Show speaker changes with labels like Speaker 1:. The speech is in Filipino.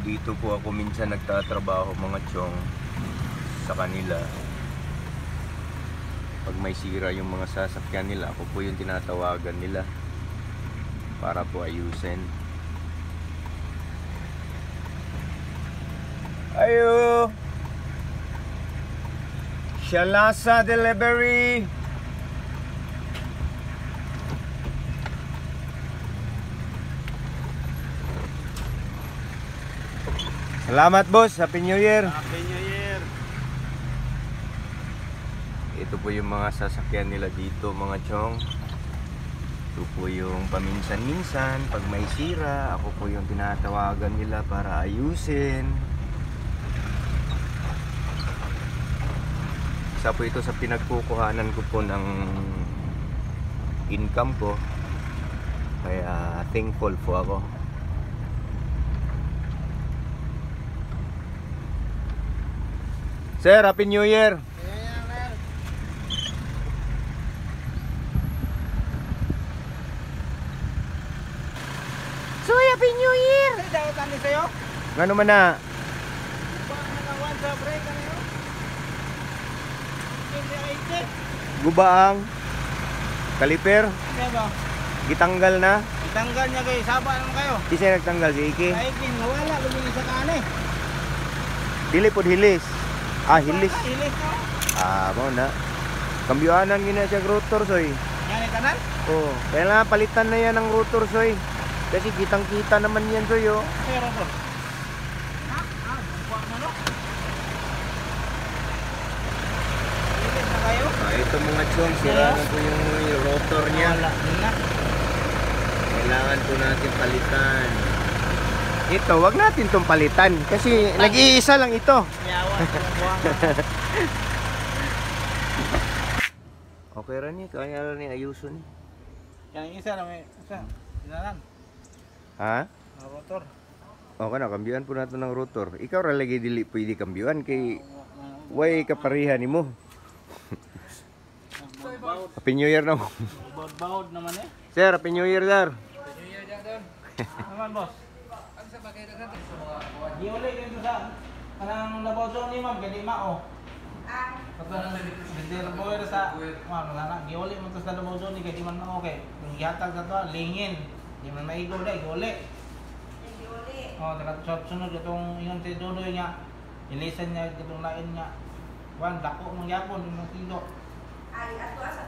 Speaker 1: Dito po ako minsan nagtatrabaho mga chong sa kanila. Pag may sira yung mga sasakyan nila, ako po yung tinatawagan nila para po ayusin. Ayo! Shalasa Delivery! Salamat boss, Happy New Year.
Speaker 2: Happy New Year.
Speaker 1: Ito po yung mga sasakyan nila dito mga chong. Ito po yung paminsan-minsan pag may sira, ako po yung tinatawagan nila para ayusin. Isa po ito sa pinagkukuhanan ko po ng income ko. Kaya thankful po ako. Sir, Happy New Year! So, Happy New Year!
Speaker 2: Dahil kami sa'yo?
Speaker 1: Ngano man na?
Speaker 2: Nakawan sa break ano yun?
Speaker 1: Gubaang kaliper,
Speaker 2: Kaya ba?
Speaker 1: gitanggal na.
Speaker 2: Itanggal niya kayo. Saba naman kayo.
Speaker 1: Isa nagtanggal si Iki.
Speaker 2: Kahit din nawala. Lumili sa kane.
Speaker 1: Dili pod hilis. Ah, hilis.
Speaker 2: Hilis no?
Speaker 1: Ah, mo na. Kambyuanan gina siya rotor soy.
Speaker 2: Yan ay kanan?
Speaker 1: Oh, kailangan palitan na yan ng rotor soy. Kasi kitang-kita naman yan soy oh.
Speaker 2: Pero to. Buwan na no? Hilis na kayo?
Speaker 1: Ah, ito mga chong, sira na po yung rotor niya.
Speaker 2: Wala na.
Speaker 1: Kailangan po natin palitan. Ito, wag natin tong palitan kasi nag-iisa lang ito.
Speaker 2: Yawa. Buwan.
Speaker 1: Okay ra ni, kaya ra ni ayuso ni.
Speaker 2: Yan isa lang eh. Isa. Sinalan.
Speaker 1: Ha?
Speaker 2: Rotor.
Speaker 1: Okay na, kambyuan po natin ng rotor. Ikaw ra lagi dili pwede kambyuan kay way kaparihan nimo. Happy New Year na mo.
Speaker 2: Baud-baud naman eh.
Speaker 1: Sir, Happy New Year, sir.
Speaker 2: Happy New Year dyan. Naman boss. Giuli dito sa kanang labaw zone ni ma'am kay mao. Hindi na boy sa ma'am na giuli mo to sa labaw zone ni kay di man okay. Yung gihatag sa to lingin. Di man maigo dai giuli. Giuli. Oh, dapat sunod itong ingon si Dodoy niya. Ilisan niya itong lain niya. Wan dako mong yapon ng kilo. Ay ato asa